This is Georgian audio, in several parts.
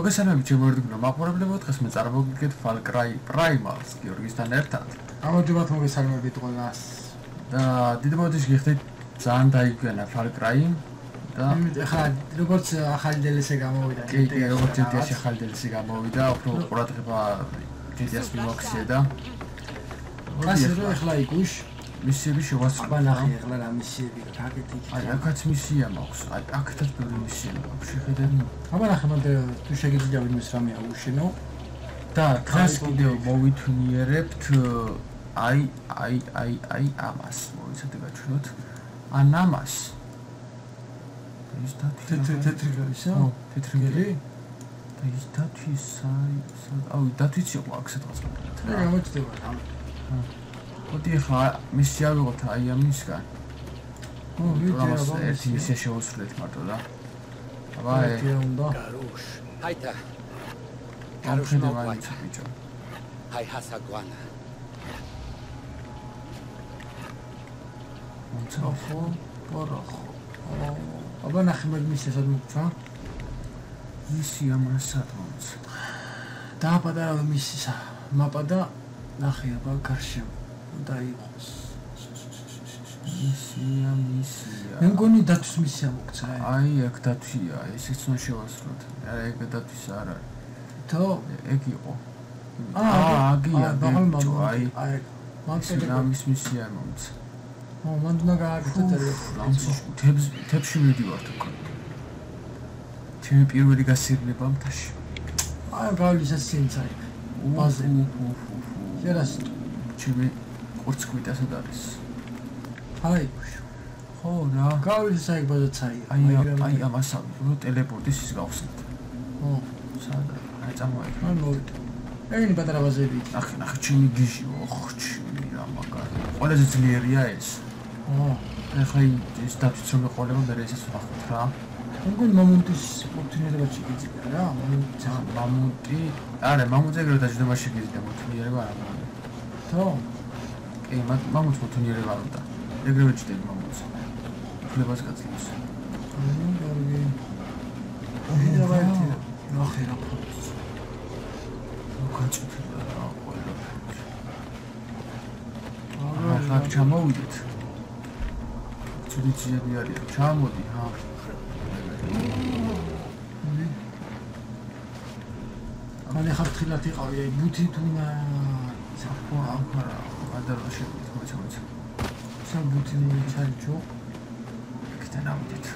მოგესალმებით ჩემო ერთგულო მაყურებლებო, დღეს მე წარმოგიდგენთ Far Cry Primal-ს გიორგისთან ერთად. გამარჯობათ მოგესალმებით ყველას. და დიდი მოდიში გიხდით ძალიან დაიგვიანა Far Cry და ახლა როგორც ახალი DLC გამოვიდა. კი, როგორც GTA-ში ახალი DLC გამოვიდა, უფრო ყურადღება GTA-ს მიმოქცია და ასე რომ ახლა იგუშ მისიები შევასრულე. ნახე ახლა რა მისიები გაკეთე. აი, აქაც მისია მაქვს. აი, აქეთაც ბევრი მისია მაქვს. შეხედეთ. აბა ნახე მანდ თუ შეგიძლია ვინმეს რამე აუშენო და დღეს კიდევ მოვითუნიერებთ აი ამას. მოიცადე გაჩვენოთ. ან ამას. ის თეთრი გარისა? თეთრი გერი? და ის დათვის აუ დათვის იყო აქ სადღაც. რა გამოჩდება რა? მოდი ახლა მისია ვიღოთ აი ამისგან. ვიდეო ერთი მისია შევასრულეთ მარტო და. აბა უნდა. Garush. Haita. Garush no white. Hai hasaguana. მოცახო, პორახო. აბა ნახე მე მისია სად მოგცა? მისია მასად მომცა. დააპატარა მისია. მაპა და ნახე აბა გარშემო. და იყოს. მისია. მე მგონი დათვის მისია მოგცა. აი აქ დათვია, ესეც უნდა შევასრულოთ. არა ეგ დათვის არ არის. თო ეგ იყო. აგია, აი მამის მისია მომცა. მან უნდა გააკეთო ტელეფონი. თებში მიდივართ უკვე. ჩემი პირველი გასირნება მთაში. აი გავლის ასინცაი. ბაზე. შერას ჩემი ყურცკვიტა სად არის? აი ხო რა. გავლის აი ბაზაცაი. აი ამასავი, რომ ტელეპორტის ის გავხსნით. ხო, სადა? აი წამოიღე. აი მოვიდა. ეგენი პატარა ბაზები. ნახე ჩემი გიჟი, ოხ, ჩემი რა მაგარი. ყველაზე ძლიერია ეს. ხო. ახლა ის დათვის რომ ეყოლება მე ესეც ვახოთ რა. მგონი მამონტის ოპტიმიზება შეგიძლია რა? მამონტი? არა, მამონტზე ეგრევე დაждდება შეგიძლია მოტუნიერება არა. თო? კი, მამონტს მოტუნიერება უნდა. ეგრევე ჭდები მამონტს. ფლებას გაძლევს. კარგი. ვიდავაი. ნახე რა. გაჭირდა რა ყველა. ახლა ჩამოვიდეთ. ცუდიძიები არიან. ჩამოდი, ჰა. მალე ხართხილად იყავი, აი ბუთი თუნა საფო ახარა, ადარო შეგვიძლია მოიცა. საბუთი ჩარჩო. იქიდან ავიდეთ.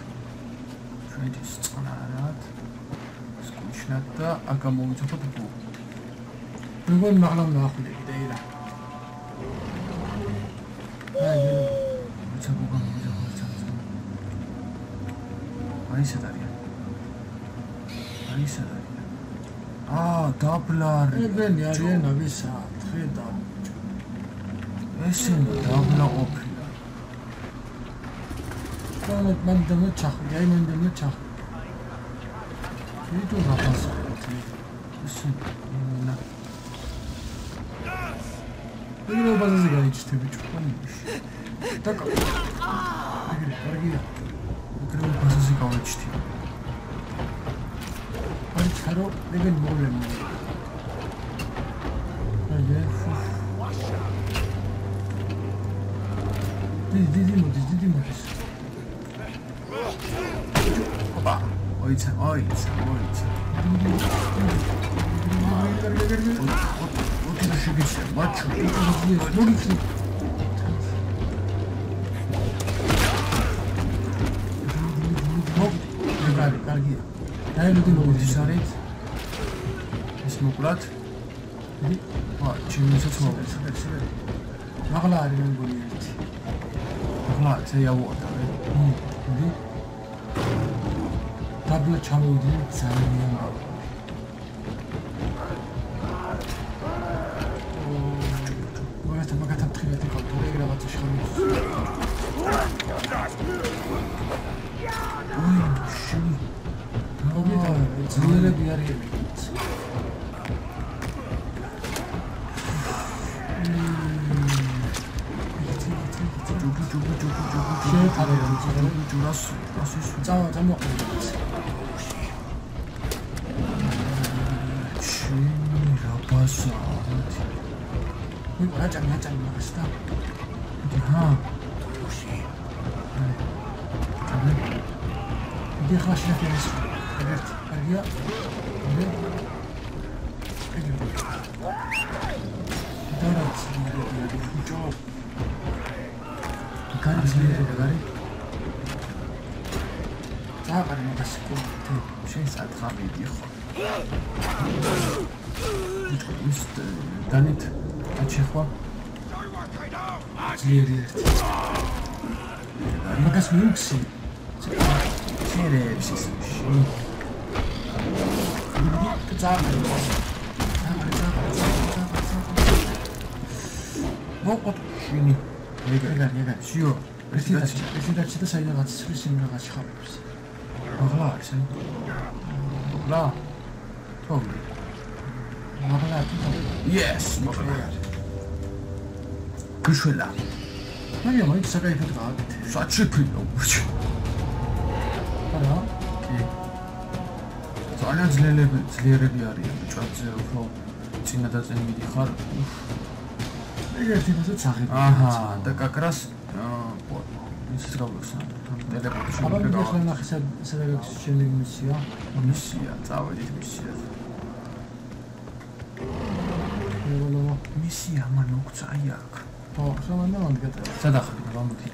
ჩვენი წყნარად. სკუშნად და აქ გამოვიცოთ ბუ. მეგონი მაღლა ნახულები და ირა. აი მოიცა ბუ გამოვიცოთ. აი სადარია. აი სადარია. დაბლარი. ეგენი არიან ავისა, ხედა. ესენი დაბლა ყოფილა. კონეთ მან დამოჩახი, აი მან დამოჩახი. ვიდო რაფასა. ესენი ნა. ვიდო ბაზაზე გაიჩნდები ჩხომიში. დაკა. კარგია. ვიდო ბაზაზე გავიჩნდი. Caro, deve morir. Olha. Didimos. Opa, oitza. Otra şekilde maço. Carguia. Ai nu din სარეთ ეს მოკლად ჩემისაც მოვეცეთ მაღლა არის მე მგონი ერთი მაღლა ესე ავუარდა დაბლა ჩამოვიდი ძალიან მაგათა თხილეთი კულტურა ეგ რაღაცა შეხვედრა ძლიერები არიან. 이거 나짱 나갔다. ها دي خلاص نفي نسخ قدرت ارجع دارت جواب كان اسمه غالي تعال ما بس كنت شيء ساعات خامي يخو است دانيت اتشخوا زيري ما كاس ميوكسي سيري شيء تعال 뭐가 쉬니 얘가 쉬어 레시다치도 사이다 같이 쓸 수 있는 같이 하고 있어. 먹으라 알지 라 거기 먹으라 예스 먹으라 그шл라 아니야 뭐 이따가 이거 다 같아. 사치필로 그렇지 알아? ძალიან ძლიერები არიან ბჭოებზე უფრო წინადადზე მიდიხარ 이게 뒤에서 작게. აჰა და как раз ისიც გავიხსნა ტელეფონში 아마 이제 그냥 회사 생각 시행되는 미시야. მისია წავედით მისიაზე 이걸로 მისია მან უკცაი აქ 상관은 안 되겠다. სადახარ გამოდი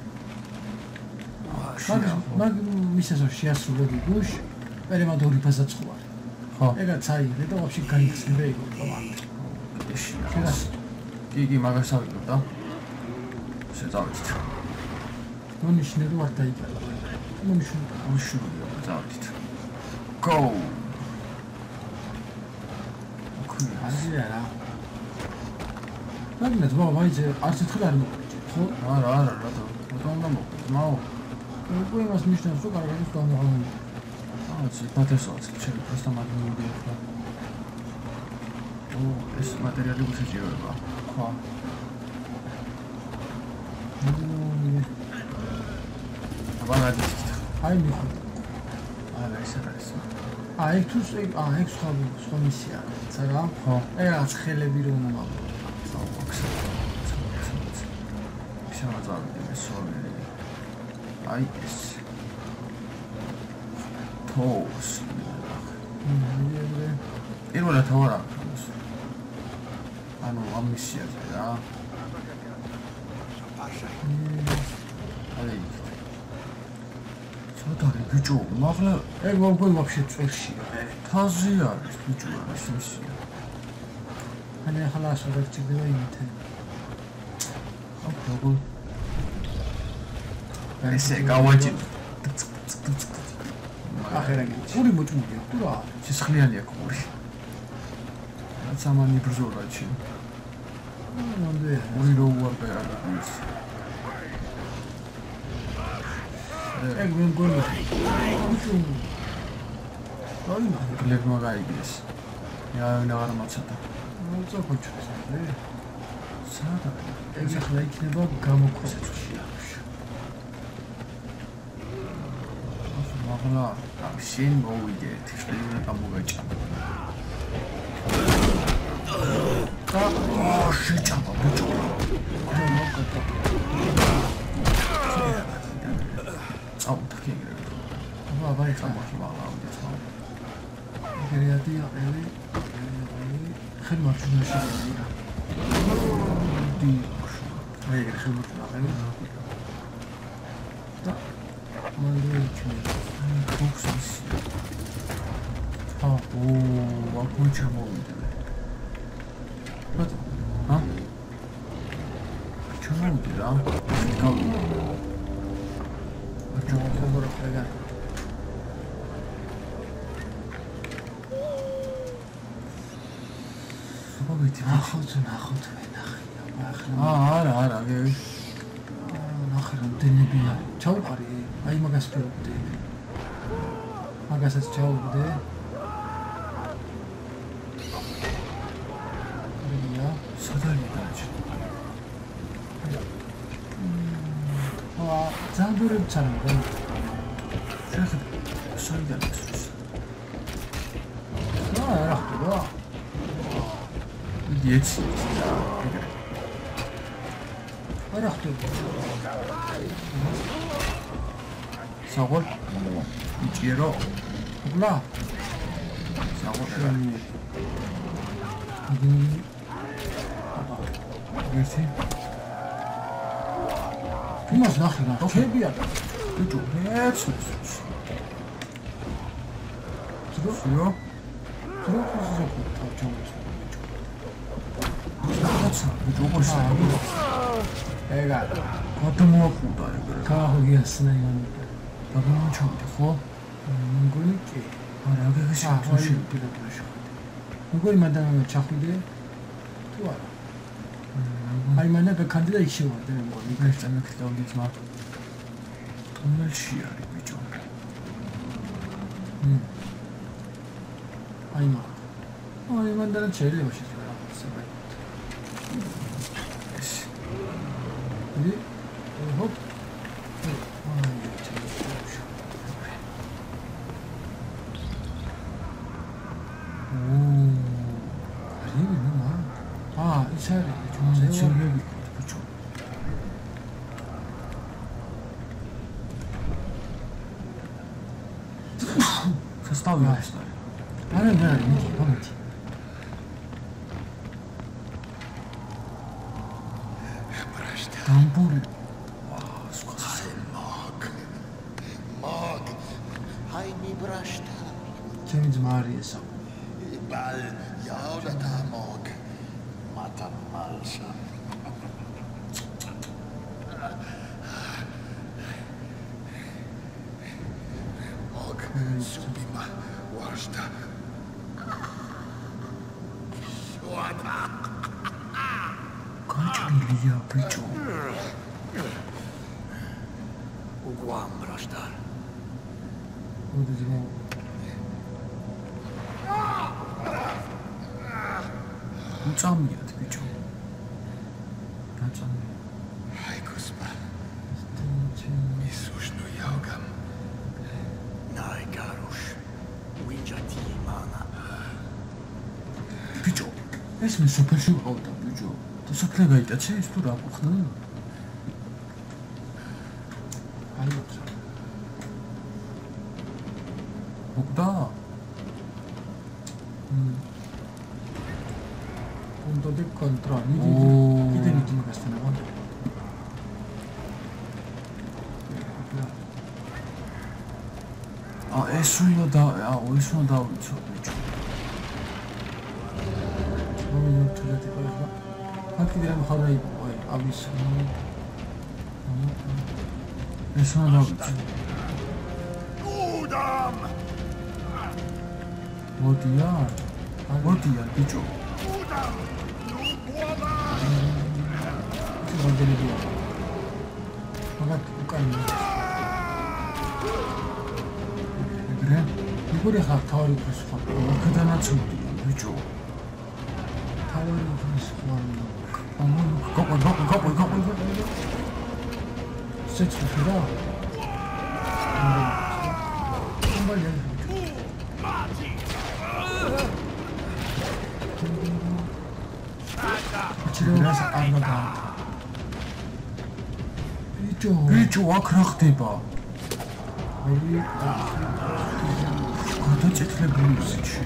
მაგ მისასო შეასრულები გუშ პერიმადორი ფასაცხوار. ხო ეგა წაიღე და ვაფშე გაიხსნება ეგ კომანდა. შეგას კი მაგას ავიღებ და შეწავედით მონიშნები ვარ დაიკალა. მონიშნები უშუალო წავედით go 아니야. მაგნეთ ბაბა 이제 არც ერთხელ არ მოგვიჭე. ხო? არა რატო უნდა მოყმაო უკვე მას ნიშნავს რომ კარგად გამოღონი. აუცი პატესოც ჩემი პროსტა მაგნიუდი ახლა ეს მატერიალი გუშეჭირება ხო. აბა გადით აი მიხო. არა ეს არ არის აი თუ ეგ სხვა მისია. ცარა? ხო ეგაც ხელები რომ უნდა შემოწავდი ეს სოლერი აი ეს თოს პირველად თორა ანუ ამ მისიაზე რა აი ცოტა ბიჭო მაგლა ეგ მოგვი ვაფშე წელშია. თაზი არის ბიჭო ეს მისია ანუ ახლა ასოდეს ჭირდება იმითი. აბა ესე გავაჭი ახერაგი. ორი მოჭმულია. ყურა. სისხლიანია ყური რაც ამანი ბრძოლა ჩი ნამდვილია. ორი რო უარდა არის ეგ მეგონი. აი გლებმა გაიგეს რა არ მოცადა მოწო ხოჭოს ახლა. სადა ეგ ახლა იქნება გამოქვეყნებული. მაგლა შენ მოვიდე თიშტილი გამოგაჭა შეჭამა ბიჭო წავდა კიგრები აბა ეხლა მაგლა ავიდეს ეგრეადია ელი ხელმარჯვენა შეიძლება. დი ეგრე ხელმარჯვენა ელი და მანდეიჩი ფოქსის ო ვაკუ ჩამოვიდა ა ჩამოვიდა გავიდა ჩამოვიდა ეგა მოვიდი ნახოთ არა ნახე რამდენებია ჩავყარი აი მაგას ფერობდი მაგასაც ჩავყდე რია სადარი დაჭი ზანდურებ ჩანდა შეხედე სადარი ეს რა ხდება ეცი და ეგრე. არა ხდება. საღოლ იჭირო. უგლა. საღოლ ერთი. იმას ნახე რა. ხებია და ბიჭო, ეცი. ძრო. ძრო თავჩამოს. რაცა, ბიჭო, ყოშა. ეგა. გადმოაყუდა ეგრე. გააღიასნა იმანი. დაბანჩავდი ხო? მგონი კი. არა, აგეგე შეხში პირადად. მგონი მანდ ჩახვიდე. თუ არა. აი მანდა ბექანდი და იქ შევარდე მე მგონი. იქ წამეკიდავდი ძმა. თუნელში არის ბიჭო. აი მა. აი მანდა შეიძლება შეიძლება. ი? ჰოპ. Составлю. არა, მომეთი. დამბური. Mog. Hai mi brashta. ჩემი ძმა არის ესა. Bal yauda ta mog. Mata malsa. Mog. Subima washta. Wata. გაჭრილია ბიჭო. Uguam brashta. მოდი ძმა. უწამიათ ბიჭო. დაწამი. Hai kuspa. Isushnu yaugam. Nai garush. Winjati mana. ბიჭო, ეს მე სოფელში ვყავდა ბიჭო. და სოფლე გაიტაცე ის თუ რა გხდა? აი მოკდა? punto di controllo. Ide niti magastana va. ეს უნდა და ეს უნდა დავიცო ბიჭო. თულეთი ყველა. ფაქტი რა მხარე იყო ამის. ეს უნდა დავიცო. Udam. მოდია ბიჭო. Udam. Nubuaba. მოდელია. მაგათ უკანი. ეგრე? მიგური ხარ თავი ხო? აქედანაცოდია ბიჭო. თავი ხო? გოყო. შეჭი რა? ამბალია. ჩირას არნოდა. ბიჭო, აქ რა ხდება? ორი გადაწეთლებული ისიჩი.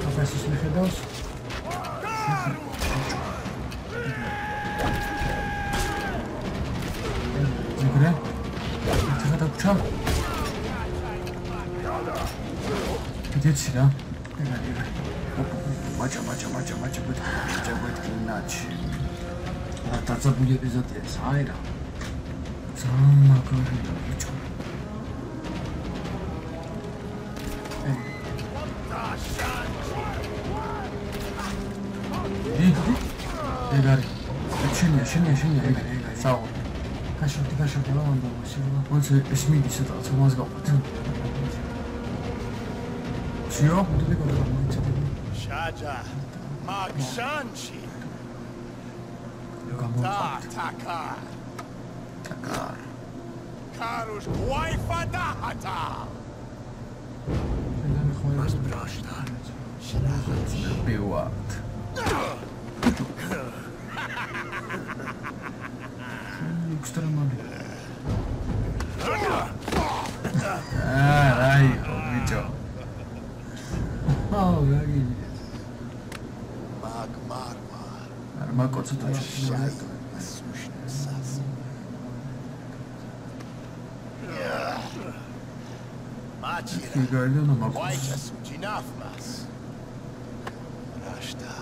აფასის მიხედავს. ეგრე? ეხლა დაგვრჩა? იდეცი რა? მაჭა ბეთკინაჩი. რა დაწებული ეპიზოდია ეს, აი რა. ძალიან მაგარია ბიჭო. ეგ არის. შენია ეგ. საო. კაშოთი რა უნდა ვაშირო. ոնց ეს მიდის სადაც მას გავყოთ. შიო? მოდი გავყოთ. Shaja. Magshanchi. გამოვყავთ. Taka. Taka. Karush, Wi-Fi dahata. Mas brashta. Bewart. Extremely. Ai, bicho. Oh, yagi. Magmarma. Arma kotsa to. Machira. Gardeno no mako. Waikas jinafmas. Rashta.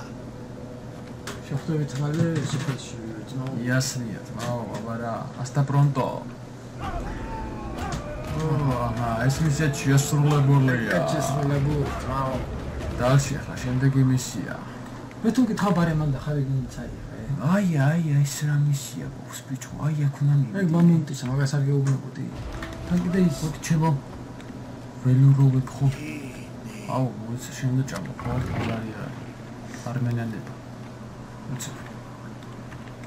შეხვდებით მალე სოფელში, ძმაო. Ясния, ძმაო, აბარა, hasta pronto. ეს მისია შესრულებულია. შესრულებული, ძმაო. დალში ახლა შემდეგი მისია. მე თუ გითხარ ბარემან და ხარ გინცაი. აი, ეს რა მისია გვაქვს ბიჭო? აი, აქ უნდა მივიდე. ეგ მომენტის მაგას არ გეუბნებოდი. თან კიდე ის მოდი ჩემო. ველურობით ხო? აუ, მოიცა შემოჭამო, ხო? არია. არმენელები. უცებ.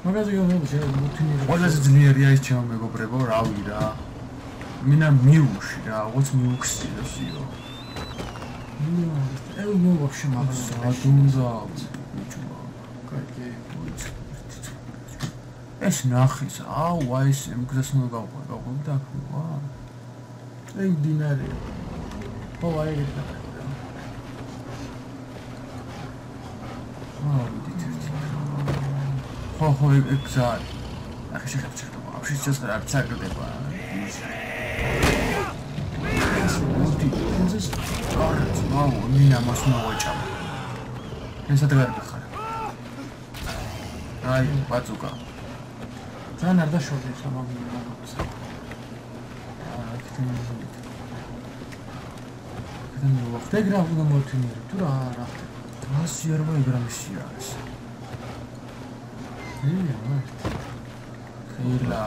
მაგაზე გეუბნები შემოთინი. ყველაზე ძლიერი არის ჩემო მეგობრებო, რავი რა. მინა მიუში რა, როგორც მიუქსიო. ელ ნუ вообще მაგაზე. ადუნდა ბიჭო. კაი. ეს ნახის, აუ, აი ეს მგზას ნუ გავყვე და ვა. ეგ დინარე. ხო, აი ეგ და. ხო, ეგ ზა. ახლა შეხებჭერდა, вообще сейчас არ წაგდება. ეს აუ, მინა მას მოვაჭამა. ეს ადაგარი ხარ. აი, ბაწუკა. ძალიან არ დაშორდეს ამ მაგას. ეგრა უნდა მოთინიერი თუ რა 100 ერმო გრამშია ეს. ხილა.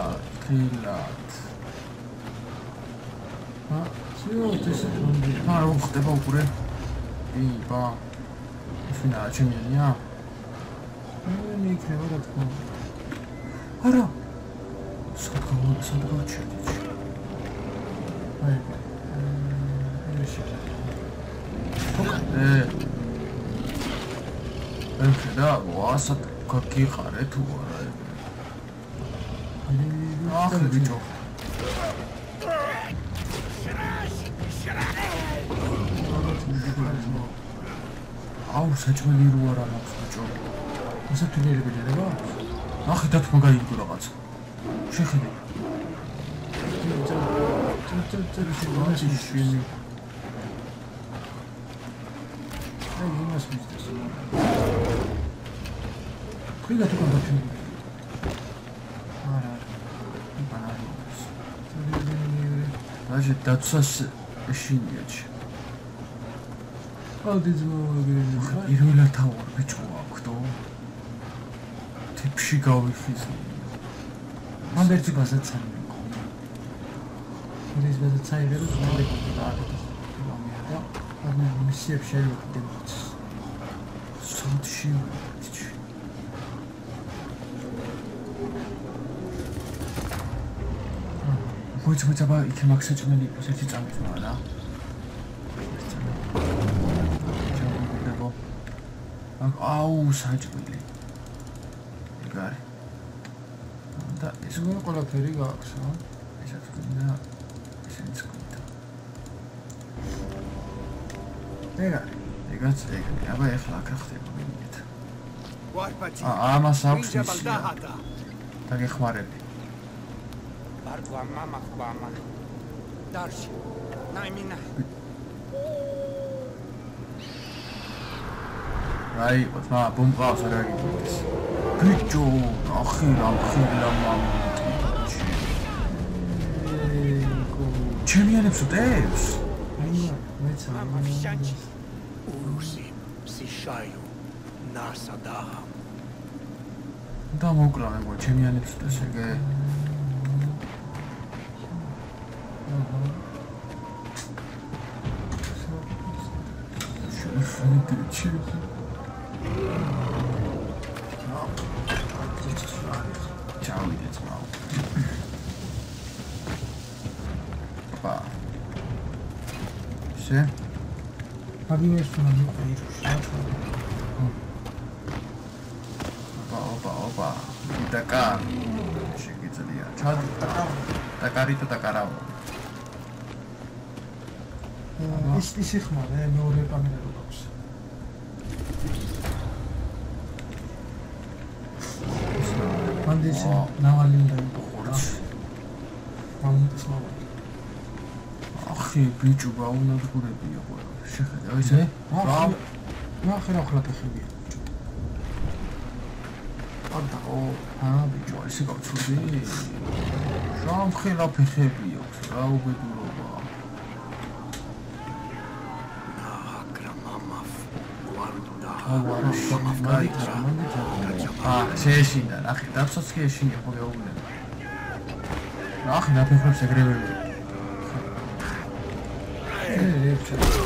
სიო ეს თუნდი. რა ხდება უკვე? იბა. ისინა ჩემია. მე იქნება რა თქმა უნდა. არა. სადგო ჩედი. აი. და ვასად გიყარე თუ არა ეგ. ახ ბიჭო. აუ საჭმელი რო არა მაქვს ბიჭო. ესე თუნიერები ნერება? ახი დათმა გაიგო რაღაც. შეხედე. ჭი აი იმას მისდეს. ხილა თუ კონდაქცია. არა. აჟე დაცას შინიაჩი. აუდიზმოგები. ირვილა თავარ ბიჭო აქვდო. ტიპში გავიხიზნე. მან ერთი ბაზაცანი. ეს ბაზაცანი ვერო ზმარი კონტაქტი. და ამ მისიებს შეიძლება სოთში მოიწება იქ მაქსაჭმელი იყოს ერთი წამწვა რა აუ საჭმელი ეგარი და ეს ყველაფერი გაქვს რა ესაც გინდა ესეც გინდა ეგაც აბა ეხლა აქ ხდება მინით ამას აქვს მისია და გეხმარები ბარგვამა მახვამა დარში ნაიმინა აი ოთმა ბომბავს არ აგიგდეს ბიჭო ახი მამონტი ჩემიანებს უტევს Urusi, Sishayu, Nasadaha. და მოკლა მეგო ჩემიანებს უტევს ეგე ოპა. შე? აგიმესუნა მიყირო. ოპა. დაკა. შეგიძლია. ჩადი. დაკარიტო დაკარავ. ის იხმარე მეორე კამერა რო გაქვს. მანდის ნავალი უნდა იყოს. მანდის ნავალი. ახი ბიჭო გაუნადგურებია ყველა. შეხედე, აი ესე? ნახე რა ხლა ფეხებია. ბიჭო, ესე გავწუდი? შამხელა ფეხები აქვს, რა უბედურობა. შეეშინდა, ნახე, დაცოც კი ეშინია, ხო გეუბნები. ნახე, ნაფეხებს ეგრევე.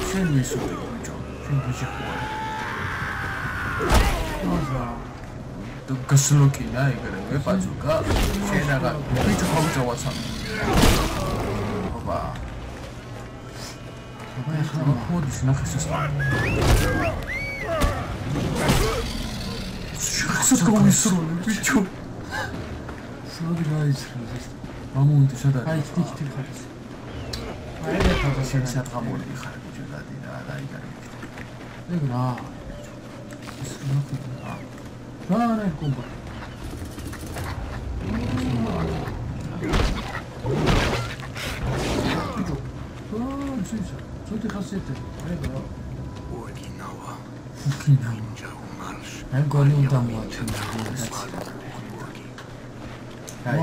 შენ მისული, ბიჭო, შენ ბიჭი ხوار. გასლოკინა ეგრევე, პაძუკა. შენ აღარ ბიჭო ხომწოვაცამ. ოპა. მოდის ნახე სასწავლო. შეხსოთ გამისროლი ბიჭო. სულ გაიცროს. ამუნდი სადა. აი ტიქ ხარს. აი და შენ სადღამული ხარ ბიჭო დადი რა დაიგარი. ეგ რა. რა კუბა. ბიჭო. სიცა. ცოტა ხასიათი. ეგ რა. ორიგინალა. აი გონი უნდა მოაჩვენო. აი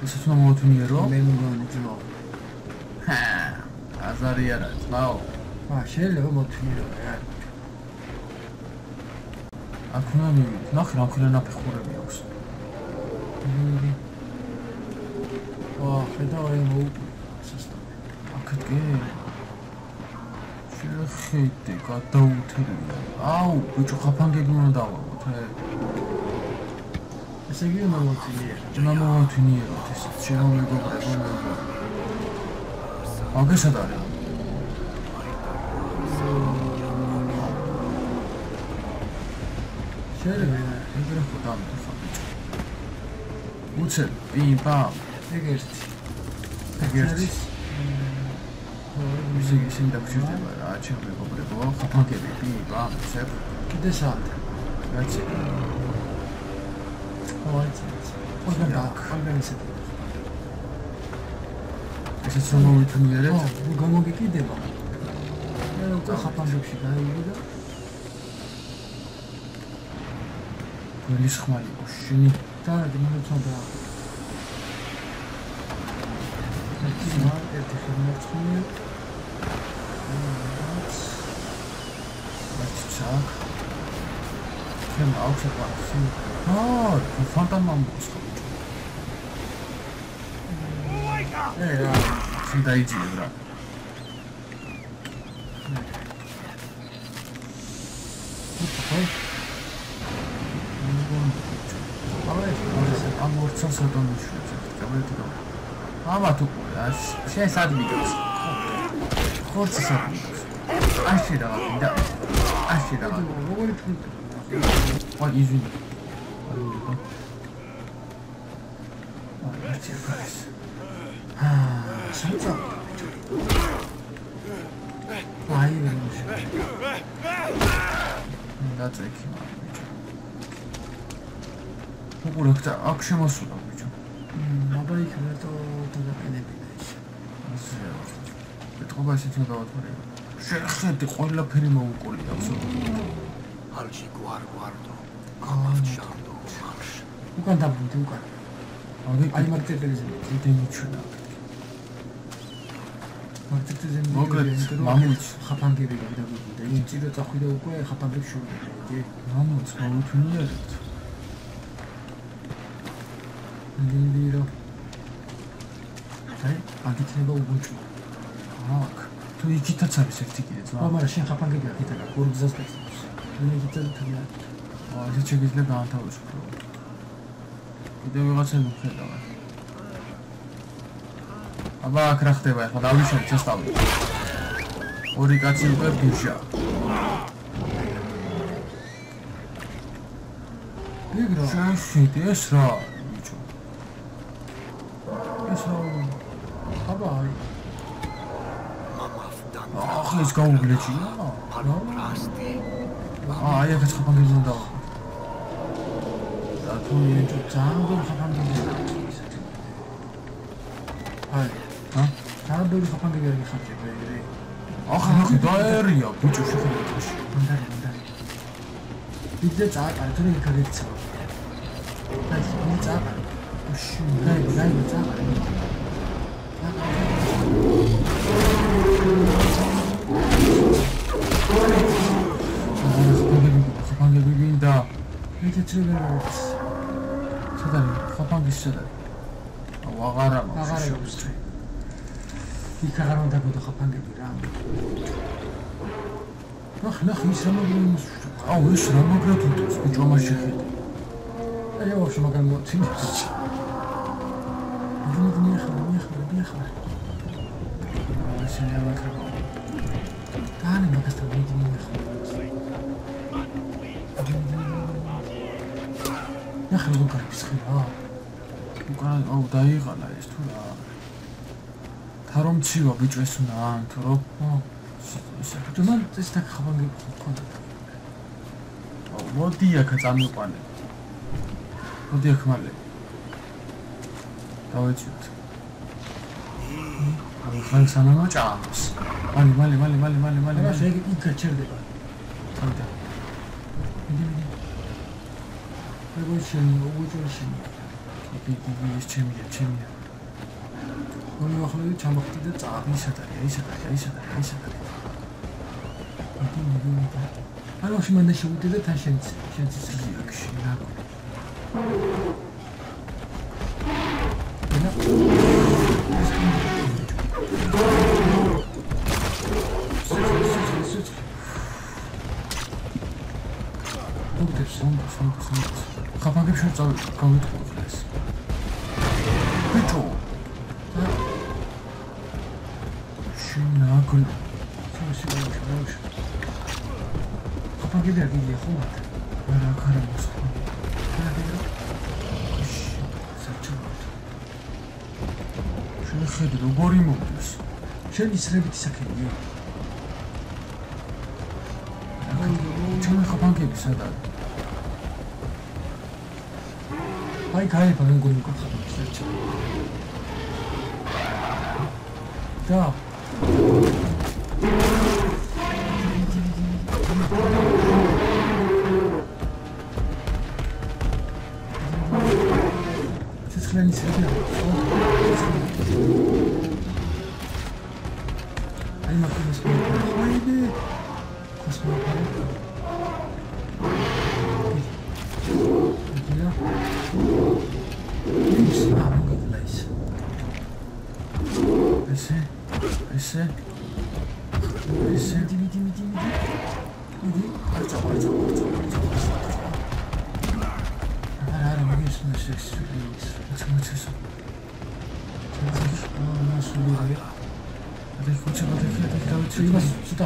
ეს ის მომთუნიერო? მე მგონი ძმაო. აზარი არა ძმაო. შეიძლება მოთუნიერო რა. აქნა მივიდეთ, ნახე რა ქილა ნაფეხურები აქვს. ხედავ აი მოსასწავლე. აქეთ კი შეხედე გადაუთელია. აუ, ბიჭო ხაფანგები უნდა დავაღოთ, ესე იგი მომოთუნიერო. მომოთუნიეროთ ეს შემომეგობრებო. აგესად არის. შეიძლება ეგრე ხო დამიხა ბიჭო. უცებ პიმ პამ ეგ ერთი. ეგ ერთი. ისინი დაგჭირდება რა, ჩემ მეგობრებო, ხაფანგები პიმ პამ უცებ. კიდე საათ. რაც ორგანიზება. ესეც რომ მოვიტუნიერეთ? გამოგიკიდება. მე უკვე ხაფანგებში გაიგე და გულის ხმალი გუშინი. დაადი მომწონდა. ერთი ხმარცხული. მაცჩაკ. ჩვენ აქვს ყვარცი. ფანტამა მოსხო. რა, შეიძლება რა. ამორცას ოდონიშვით, გამეთქო. ამა თუ შენ სადმიდოს. ხორცი სადმიდოს. აში რა გინდა? აში რა. როგორი თქვი? აი იზინი. აი ჩერფას. საცა. აი ვინმე. დაწექი ბიჭო. უყურებთ აქ შემოსულა ბიჭო. მაბაიქ ვერტო დაგაყენებინა ის. ასე. ბეთყობა ისიც უნდა დავათვალე. შეხედე ყველაფერი მოუყოლი აბსოლუტურად. ალჯი გვარგვარდო. გამარჯვდო მარშ. უკან დაბრუნდი უკან. აი მარკეტელიზე დემიჩუნა. მარკეტელიზე მამუც ხაფანგები გადაგიგვიდა. ის ჭირო წახვიდა უკვე ხაფანგებს შორდება. მამუც მოვუთუნიერეთ. ლილირო. აი, აგიტნება უგუჭო. აქ. თუ იქითაც არის ერთი კიდე ძმა. მაგრამ შენ ხაფანგები აქეთ არა, ორგზას ტექსტს. მე იქითაც თვია. ეს შეიძლება გაანთავისუფლო. კიდევ ვიღაცები ხედავენ. აბა აქ რა ხდება ახლა დავიშალე ჩასტავდი ორი კაცი უკვე ბიჟა იგრო შეშიტ ეს რა ბიჭო ეს აბა ახლა ის გაუგლეჭი Rasti. აი აქაც ხაფანგებს უნდა და თუ ინტო ძალიან ხაფანგები აი ძალიან ხაფანგები არის ხაფангები ახლა ნახე დაერია ბიჭო შეხედაში უნდა ვიდე წააკარე თუ იქ გაგეცა და ის წააკარე უშუ დაი წააკარე ხაფანგები გინდა მეთეცრებელს სადარი ხაფანგის სადარი აღარა აქვს იქ აღარ უნდა გოდო ხაფანგები რა ნახე ის რა მოგიმოს აუ ეს რა მოგრეთუნდეს ბიჭო მას შეხედე აი ვაფშე მაგან მოწინეს მიეხლა შეიძლება ვაკრებო დაანე მაგასთან მიეხლა ნახე როგორ გარბის ხება უკან აუ დაიღალა ეს თუ რა თარომცივა ბიჭო ეს უნდა ან თუ რო თუ მან ეს და ხაფანგები ხონდა მოდი აქ წამიყვანე მოდი აქ მალე დავეჭიროთ ხან სანამ ჭამს მალე რა შეიძლება იქ გაჩერდება თავდა როგორ იგი ის ჩემია ორი ახლა ჩამოხდი და წააბი ისადარი ანუ შემანდა შევიდე და თან შენც აქში რა ხაფანგებს შენ გავიტყუდი ეს ბიჭო შინაგულ ხაფანგები არ გიგია ხო მათ რა კარამოს შეხედე როგორი მომდის შენ ისრებითი საქებია ჩემი ხაფანგები სადაა აი გაება მეგონი ხაფანგებს ერჩა და ცეცხლიანი სერია აი მაგას მოიდი კოსმოპოლიტ ესე მიდი არა მაგის მესექს ცოტა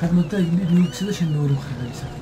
გადმოდა ინდივიუცი და შენ მეორე ხრა ისაკი.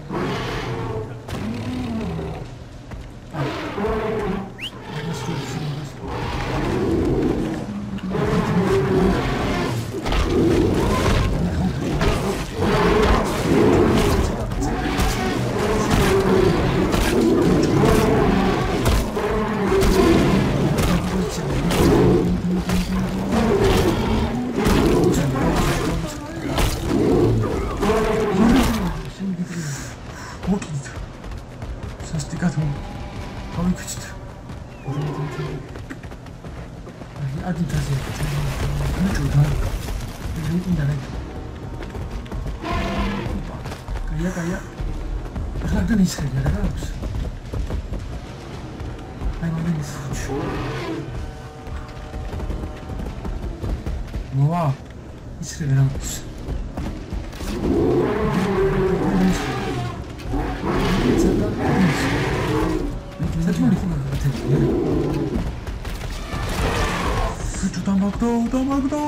დამაგდო.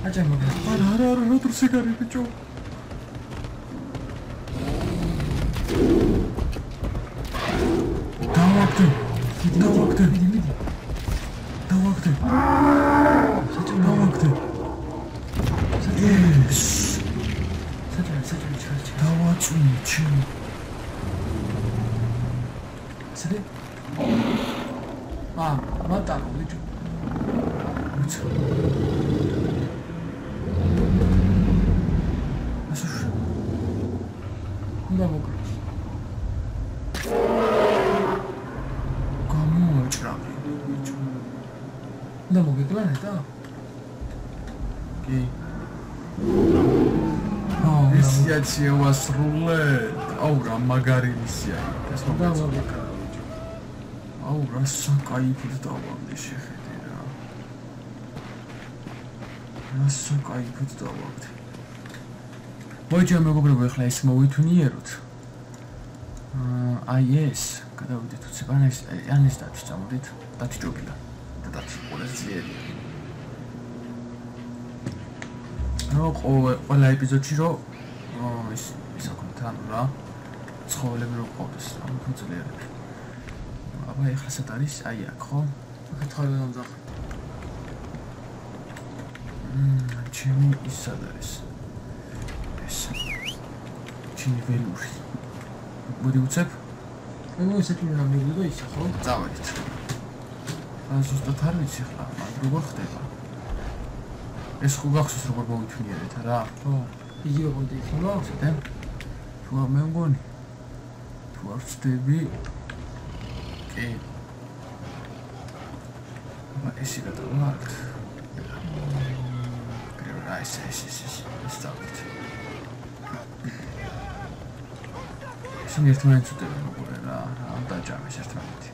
აჭარ მოგეს. არა, როდრ სიგარი ბიჭო. დავაგდე. დავაწუნჩი. სად? მატანო ბიჭო. უნდა მოკროს. გამოაჭრაბი ბიჭო. უნდა მოგეკლანე და? კი. მისიაცია ვასრულეთ. აუ რა მაგარი მისია. ეს უნდა მოგეკლა ბიჭო. აუ რა საკაიფოდ დავამდე შეხედე რა. საკაიფოდ დავამდე. მოიჭა მეგობრებო, ახლა ეს მოვითუნიეროთ. აი ეს, გადავიდეთ უცებ, ან ეს დათი წამოდით, დათი ჭობილა. და დათი ყველაზე ძლიერია. ყველა ეპიზოდში რომ ის საკუთარ თან რა ცხოველები რო ყავდეს, ამ ფუძლიერები. აბა ეხლა სად არის? აი აქ ხო? აქ თხარი დამძახე. ჩემი ის სად არის? ეს ჩემი ველური. მოდი უცებ? ისეთი რა მიგდო ისე ხო? წავედით. ზუსტად არ ვიცი ხა, მაგრამ როგორ ხდება? ეს ხო გახსოვს როგორ მოვითუნიერეთ რა? ხო. იგი როგორ დაიხმო? და თუ მე მგონი თუ არ ვწდები კი ეს გადავართ გრევა ეს დავით შენ ერთმანეთს უტევენ როგორ რა ამ დაჯამეს ერთმანეთი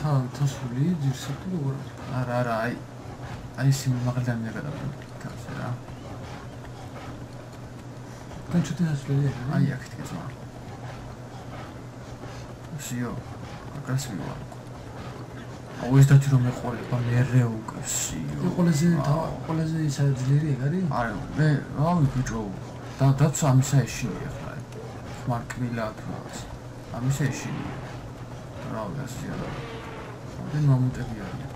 ხა თასული ძირსაკი როგორ არა აი ის მაგალითად მე გადავდო თავზე რა თან ჩუტენასვლია აი აქ თქეცმა სიო აკრასიო აუ ეს დათი რომ მეყოლება მერე უკვე სიო ყველაზე ისა ძლიერი არის? არა მე რავი ბიჭო დაცვა ამისა ეშინია ხა ხმარკბილა თუ რაღაც ამისა ეშინია რავი ასია და მომუტები არის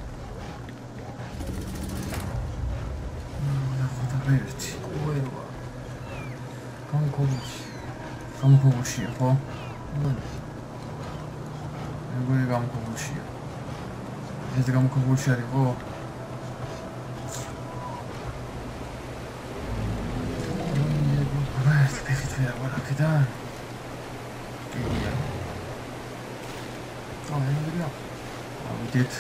ნახოთ ერთი უერვა გამქობოშია ხო? მეგონი გამქობოშია ეს გამქობოში არის ხო? ერთ ფეხით ვერ ვარ აქედან გიგია აერია ავიდეთ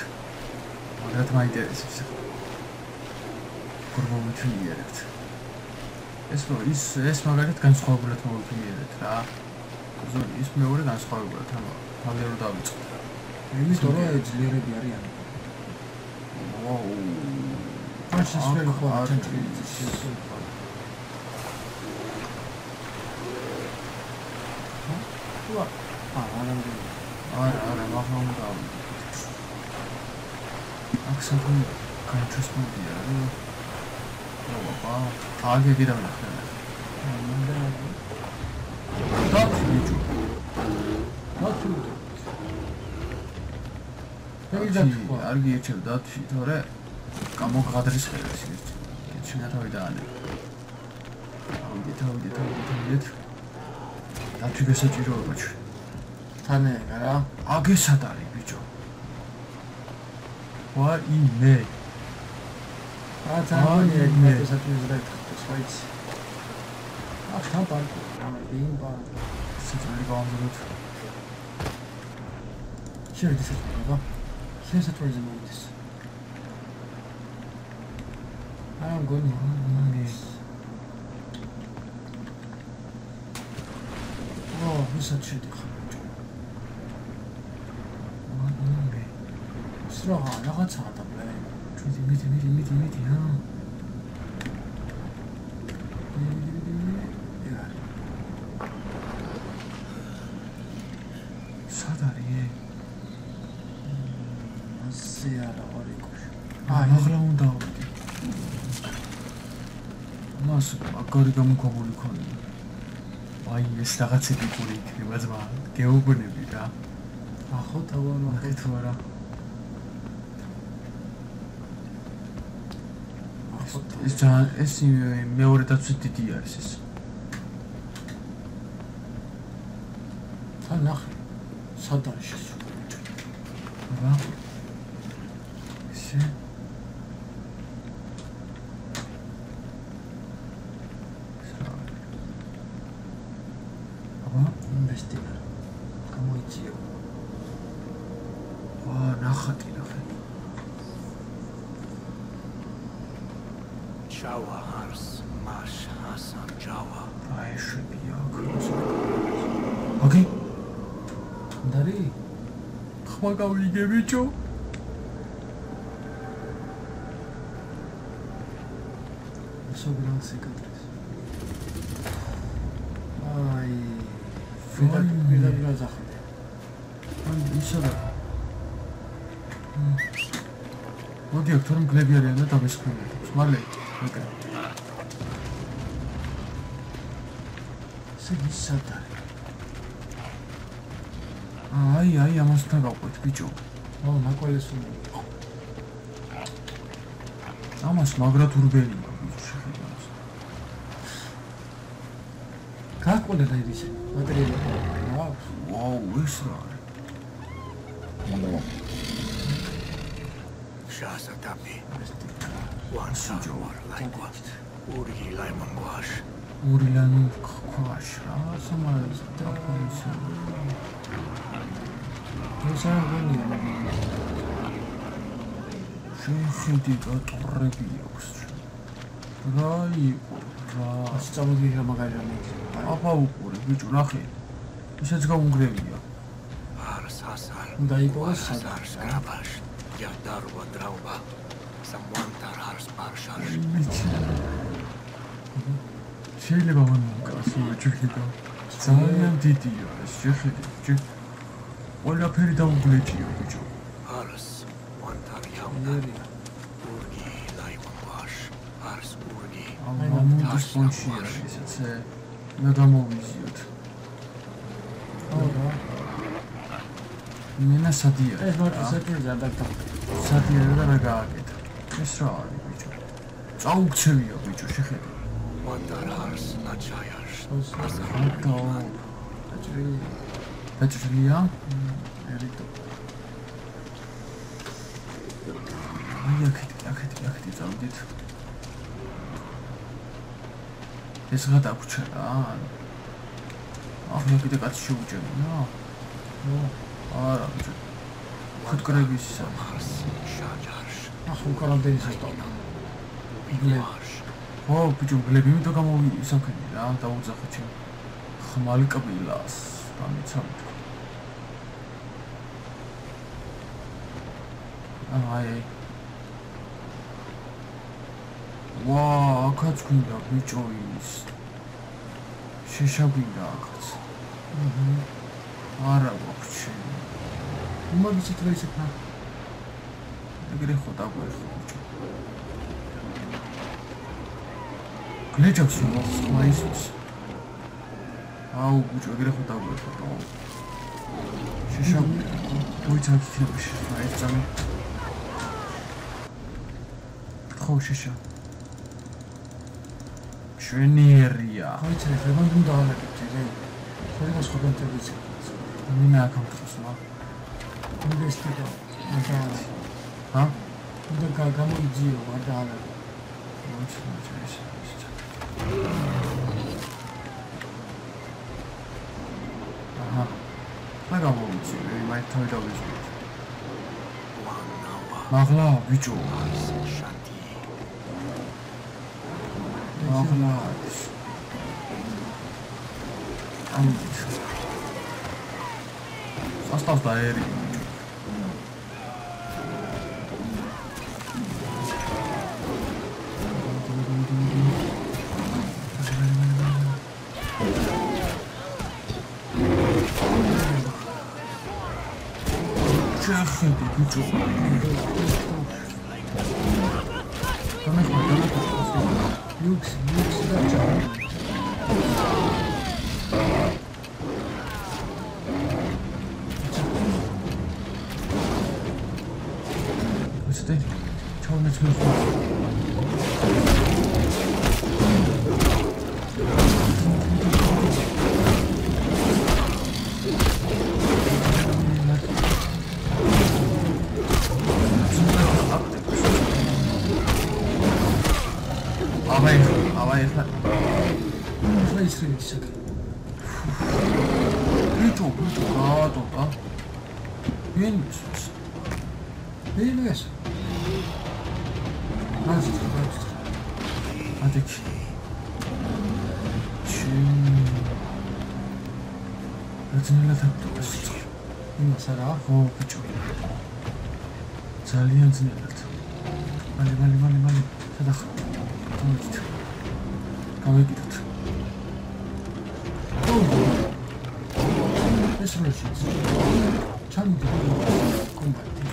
მაგრამ მაინტერესებს როგორ მოვიჩვენიერებთ ეს მაგალითად განსხვავებულად მოვიჩვენიერეთ რა ის მეორე განსხვავებულად ანუ თავზე რომ დავიწყოთ იმიტომ რომ ძლიერები არიან ვაუ არ შესველი ხო არ არა მაგამდე აქცენტი განჩესმოდია რა ოპა აგები და ნახე დათვიჯო არ გიეჩევ დათვი თორე გამოგადრის ხელს ის შენა თავი დაანე ავიდეთ დათვი გასაჭიროება ჩვენ თანე რა აგესად არის ბიჭო ვა იმე აცანი გასაჭიროება და ხოიც ახ თან პარკი ბიმბა სიტყვი გავამბობთ შეიძლება ისეთება შესაძლოა მოდის არ მგონი ვისაც შედიხარ სროღა რაღაცაა და ბლე მიდი რა სად არის აღლა უნდა ავიდი. მას აგარი გამოქვაბული ქონია. აი ეს რაღაც ეტიკური იქნება ძმა. გეუბნები რა. ახო თავანო ახეთ ვარა. ეს მეორე დაცვით დიდი არის ეს. თან ნახე. სადაა შესული? რა? ისე ინვესტიგა. გამოიწიო. ნახატი ნახე. Jawa Hars Mash Hasan Jawa. აი შებია აქ. ოკეი. დარი? ხმა გავიგე ბიჭო. სოგრანსი კადრის. აი ვიდად გაზახდა. აი ისაა. მოდი აქ თორემ გლები არიან და დაბესხმები. მალე ოკეი. სიგისადა. აი ამასთან გავყვეთ ბიჭო. ნაკვალესული. ამას მაგრად ურბენია ბიჭო შეხედავს. გაყოლე და ისე მატერიალი აქვს. ვაუ ეს რა არის? Shasatapi. One Sajawar like what? Urgi Lemon Wash. ურილანი ქვაშ რა სამარეს დაფონსა. ეს აღონია. შეხედი გატრები აქვს. რა იყო რა? ასე წამოდი რა მაგარია. აბა უყურე ბიჭო ნახე. ისეც გაუნგრევია. Hars Hasan. უნდა იყოს Hars Grabash. Yadarwa Drauba. Samwantar Hars Parshash. შეიძლება ვამოკას უჩუქიდო. ძალიან დიდია ეს შეხედი. ყველაფერი დაუგლეჭია ბიჭო. Hars Wantar Yamda. Urgi Lemon Wash. Hars Urgi. ამას პონჩია ისეცე. მე გამოვიზიოთ. რა. მენა სადია. ეს მარტო საჭიროა დაკთა. სადია და რა გააკეთა. ეს რა არის ბიჭო? წაუქცევია ბიჭო შეხედე. Wantar Hars Nachayash. ატო. დაჭრილია? ერიტო. აი აქეთი წავდით. ეს რა დაგვრჩა რა? ახლა კიდე კაცი შეუჭერია? არა ბიჭო. ხუთკრების Hars Shajarsh. ახლა კარანტინის სტოპა. Wash. ო ბიჭო გლები მე და გამოვისახები რა დაუძახე ჩემ ხმალი კბილას დამიცავთ. აი ვა აქაც გვინდა ბიჭო ის შეშაგვინდა აქაც. არა ვაქვს. მაგიცით რა ისეთნა. ეგრე ხო დაგვეხო ბიჭო. გლეჯავს მაისის. აუ ბიჭო ეგრე ხო დაგვეხო. შეშაგვინდა. მოიცავთ თემში აი წამი. ხო შეშა. შვენიერია. ხოიცე რემონტი დაალაგეთ რა. ხორი მოსხობანტებიც. მინა აკამფროს მა. ინვესტიგა. ჰა? უნდა გამოიძიო არ დაალაგე. მოიცავთ. აჰა. რა გამოვიცი? მე თავი დავიწყე. მაღლა ბიჭო. Shanti. მაღლა. ასტავს და ერი. შეხედე ბიჭო. Lux da What's that? Tell me to ძალიან ძნელად. მალე. სადახ. გავიგეთ. ეს როჩი. ჩამდი კომბატი.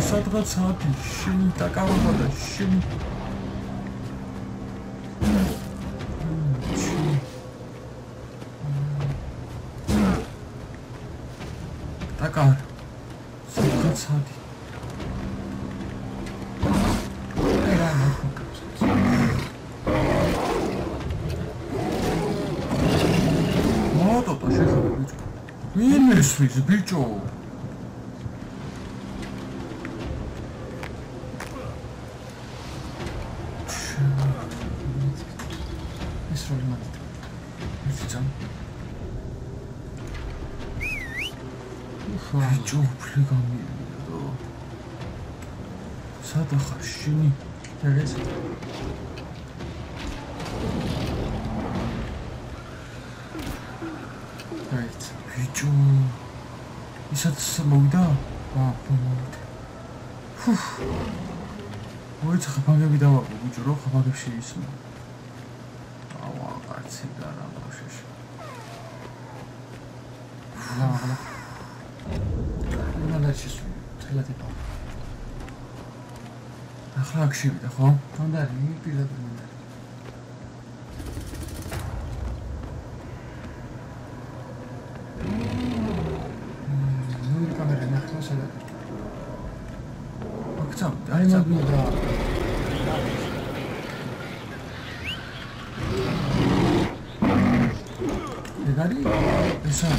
სადღაცადი შენი დაკავება და შენი დაკავ სადღაცადი მოდო შეხედე ბიჭო ვინ ესვის ბიჭო შენი ეს right ბიჭო ისაც მოვიდა მოვიდა მოიცა ხაბაგები დავაყო ბიჭო რო ხაბაგებში ისმო ავა კაცი და რა მოშეში ახლა ნანაჩის თელათი პა ახლა აქ შევიდა ხო? თანდარი პირად მინდა. ნუ კამერა ნახო სადაც. აქ აი მაგნიტა. ეგარი? ესა.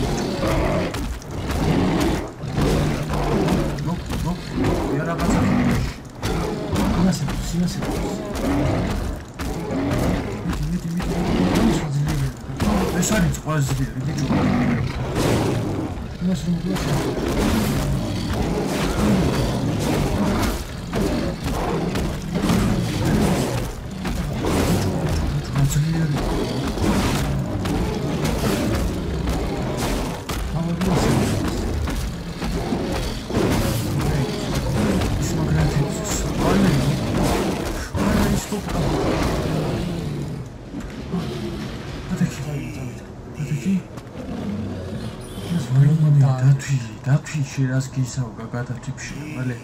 ნო. Я რაღაცა Синасы. ეს არის ყველაზე ძლიერი ბიჭო. მას მოგვიყვება. დათვი შერას გისაო გადათვიფში მალე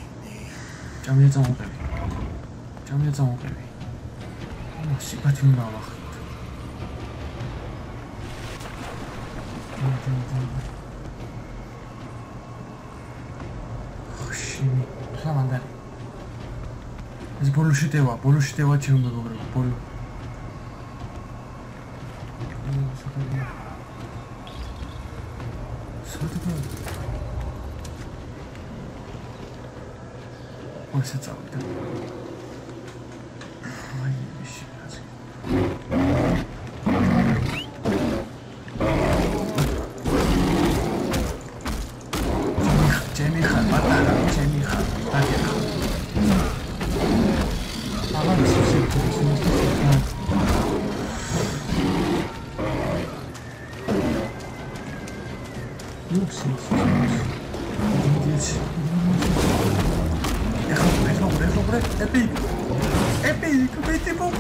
ჭამია წამოყევი სიფათი უნდა ვახოთ ხში სამანდარი ეს ბოლოში დევა ჩემ მეგობრებო ბოლო Ось це буде. Ай, ще раз. Чемиха, батара, чемиха. Так я. Ага, все Epic, vete por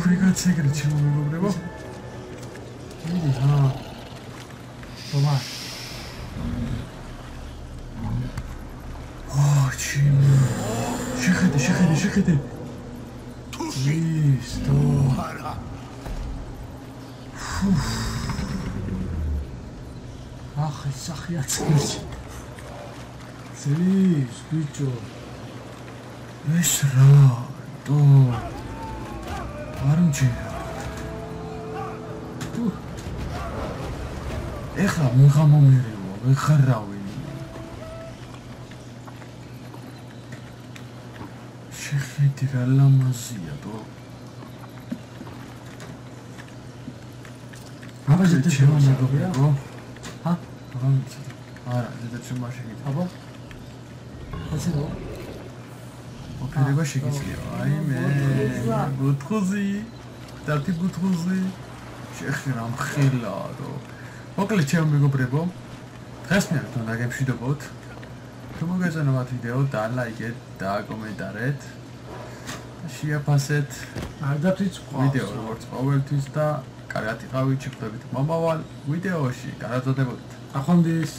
ragazzi che ci volevo. Toma. Oh, cimo. Шахите. Listo. Ах, сахиацкич. Срис, бичо. ეს რა то არმჩი ეხლა მიღამომერეო ვეხარავი შეხედი რა ლამაზია то აბა ზედა შემომეგობრია ჰა არა ზედა შემაშეგეთ აბა ასე რო ოპერება შეგიძლია. აი მე გუთხუზი, დათი გუთხუზი. შეხერა მხილარო. მოკლედ ჩემო მეგობრებო, დღეს მე თვითონ დაგემშვიდობოთ. თუ მოგეწონათ ვიდეო, დალაიქეთ, დააკომენტარეთ. შეაფასეთ არ დათვით ვიდეო როგორც ყოველთვის და კარგად იყავით, შეხვდებით მომავალ ვიდეოში. გადაწყვეტებოდეთ. ახონდეს